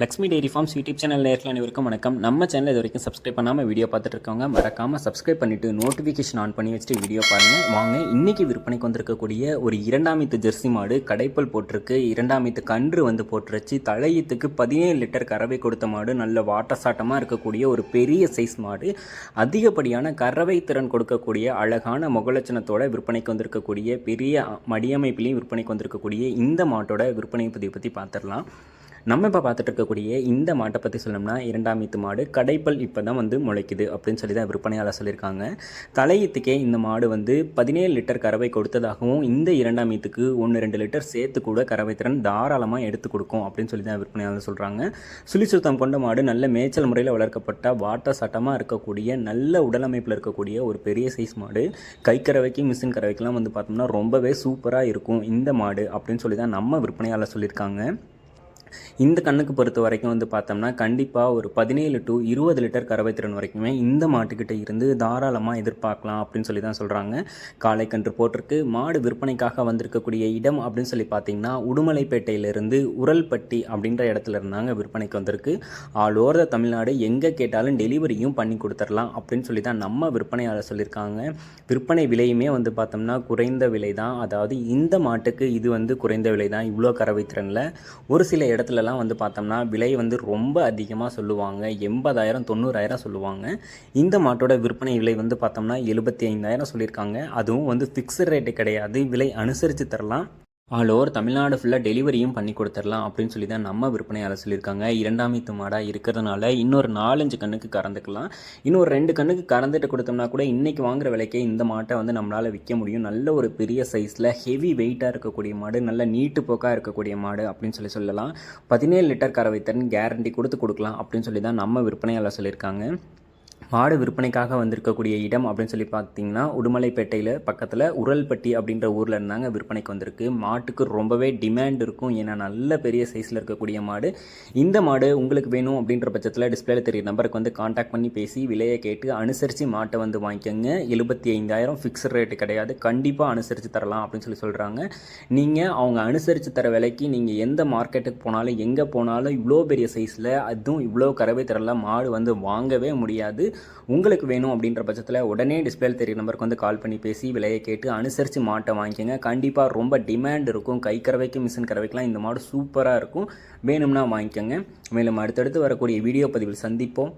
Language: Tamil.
Lakshmi dairy farms YouTube channel நேரில் அனைவருக்கும் வணக்கம். நம்ம சேனல் இது வரைக்கும் சப்ஸ்கிரைப் பண்ணாமல் வீடியோ பார்த்துட்டு இருக்கவங்க மறக்காமல் சப்ஸ்கிரைப் பண்ணிவிட்டு நோட்டிஃபிகேஷன் ஆன் பண்ணி வச்சுட்டு வீடியோ பாருங்கள். வாங்க இன்றைக்கி விற்பனைக்கு வந்திருக்கக்கூடிய ஒரு 2ஆம் ஜெர்சி மாடு கடைப்பல் போட்டிருக்கு. 2ஆம் கன்று போட்டுருச்சு. தலையீத்துக்கு 17 லிட்டர் கறவை கொடுத்த மாடு. நல்ல வாட்டசாட்டமாக இருக்கக்கூடிய ஒரு பெரிய சைஸ் மாடு. அதிகப்படியான கறவை திறன் கொடுக்கக்கூடிய அழகான முகலட்சணத்தோட விற்பனைக்கு வந்திருக்கக்கூடிய பெரிய மடியமைப்பிலையும் விற்பனைக்கு வந்திருக்கக்கூடிய இந்த மாட்டோட விற்பனை பதிவை பற்றி பார்த்துடலாம். நம்ம இப்போ பார்த்துட்டு இருக்கக்கூடிய இந்த மாட்டை பற்றி சொல்லணும்னா 2ஆம் மாடு கடைப்பல் இப்போ தான் முளைக்குது அப்படின்னு சொல்லி தான் விற்பனையாளர் சொல்லியிருக்காங்க. தலையீத்துக்கே இந்த மாடு 17 லிட்டர் கறவை கொடுத்ததாகவும் இந்த 2ஆம் 1-2 லிட்டர் சேர்த்து கூட கறவை திறன் தாராளமாக எடுத்து கொடுக்கும் அப்படின்னு சொல்லி தான் விற்பனையாளர் சொல்கிறாங்க. சுழிசுத்தம் கொண்ட மாடு நல்ல மேய்ச்சல் முறையில் வளர்க்கப்பட்ட வாட்ட சட்டமாக இருக்கக்கூடிய நல்ல உடலமைப்பில் இருக்கக்கூடிய ஒரு பெரிய சைஸ் மாடு. கை கறவைக்கு மிஷின் கறவைக்கெல்லாம் பார்த்தோம்னா ரொம்பவே சூப்பராக இருக்கும் இந்த மாடு அப்படின்னு சொல்லி தான் நம்ம விற்பனையாளர் சொல்லியிருக்காங்க. இந்த கண்ணுக்கு பொறுத்த வரைக்கும் பார்த்தோம்னா கண்டிப்பாக ஒரு 17 to 20 லிட்டர் கறவை திறன் வரைக்குமே இந்த மாட்டுக்கிட்ட இருந்து தாராளமாக எதிர்பார்க்கலாம் அப்படின்னு சொல்லி தான் சொல்கிறாங்க. காளை கன்று போட்டிருக்கு. மாடு விற்பனைக்காக வந்திருக்கக்கூடிய இடம் அப்படின்னு சொல்லி பார்த்தீங்கன்னா உடுமலைப்பேட்டையிலிருந்து உரல்பட்டி அப்படின்ற இடத்துல இருந்தாங்க விற்பனைக்கு வந்திருக்கு. ஆல் ஓவர் த தமிழ்நாடு எங்கே கேட்டாலும் டெலிவரியும் பண்ணி கொடுத்துடலாம் அப்படின்னு சொல்லி தான் நம்ம விற்பனையாளர் சொல்லியிருக்காங்க. விற்பனை விலையுமே பார்த்தோம்னா குறைந்த விலை தான். அதாவது இந்த மாட்டுக்கு இது குறைந்த விலை தான். இவ்வளோ கறவை திறனில் ஒரு சில இடத்துலலாம் பார்த்தோம்னா விலை ரொம்ப அதிகமாக சொல்லுவாங்க. 80,000 90,000 சொல்லுவாங்க. இந்த மாட்டோட விற்பனை விலை பார்த்தோம்னா 75,000 சொல்லியிருக்காங்க. அதுவும் ஃபிக்ஸ்டு ரேட்டு கிடையாது. விலை அனுசரித்து தரலாம். ஆல் ஓவர் தமிழ்நாடு ஃபுல்லாக டெலிவரியும் பண்ணி கொடுத்துடலாம் அப்படின்னு சொல்லி தான் நம்ம விற்பனையாளர் சொல்லியிருக்காங்க. 2ஆம் மாடாக இருக்கிறதுனால இன்னொரு 4-5 கண்ணுக்கு கறந்துக்கலாம். இன்னொரு 2 கண்ணுக்கு கறந்துட்டு கொடுத்தோம்னா கூட இன்றைக்கி வாங்குற விலைக்கே இந்த மாட்டை நம்மளால் விற்க முடியும். நல்ல ஒரு பெரிய சைஸில் ஹெவி வெயிட்டாக இருக்கக்கூடிய மாடு, நல்ல நீட்டு போக்காக இருக்கக்கூடிய மாடு அப்படின்னு சொல்லலாம். 17 லிட்டர் கறவை திறன் கேரண்டி கொடுக்கலாம் அப்படின்னு சொல்லி தான் நம்ம விற்பனையாளர் சொல்லியிருக்காங்க. மாடு விற்பனைக்காக வந்திருக்கக்கூடிய இடம் அப்படின்னு சொல்லி பார்த்தீங்கன்னா உடுமலைப்பேட்டையில் பக்கத்தில் உரல்பட்டி அப்படின்ற ஊரில் இருந்தாங்க விற்பனைக்கு வந்திருக்கு. மாட்டுக்கு ரொம்பவே டிமாண்ட் இருக்கும். ஏன்னா நல்ல பெரிய சைஸில் இருக்கக்கூடிய மாடு. இந்த மாடு உங்களுக்கு வேணும் அப்படின்ற பட்சத்தில் டிஸ்பிளேல தெரியுற நம்பருக்கு காண்டாக்ட் பண்ணி பேசி விலையை கேட்டு அனுசரித்து மாட்டை வாங்கிக்கோங்க. 75,000 ஃபிக்ஸ்ட் ரேட்டு கிடையாது. கண்டிப்பாக அனுசரித்து தரலாம் அப்படின்னு சொல்கிறாங்க. நீங்கள் அவங்க அனுசரித்து தர விலைக்கு நீங்கள் எந்த மார்க்கெட்டுக்கு போனாலும் எங்கே போனாலும் இவ்வளோ பெரிய சைஸில் அதுவும் இவ்வளோ கறவை தரலாம் மாடு வாங்கவே முடியாது. உங்களுக்கு வேணும் அப்படின்ற பட்சத்தில் உடனே டிஸ்பிளேல தெரியுற நம்பருக்கு கால் பண்ணி பேசி விலையை கேட்டு அனுசரித்து மாட்டை வாங்கிக்கோங்க. கண்டிப்பாக ரொம்ப டிமாண்ட் இருக்கும். கை கறவைக்கு மிஷின் கறவைக்கெலாம் இந்த மாடு சூப்பராக இருக்கும். வேணும்னா வாங்கிக்கோங்க. மேலும் அடுத்தடுத்து வரக்கூடிய வீடியோ பதிவில் சந்திப்போம்.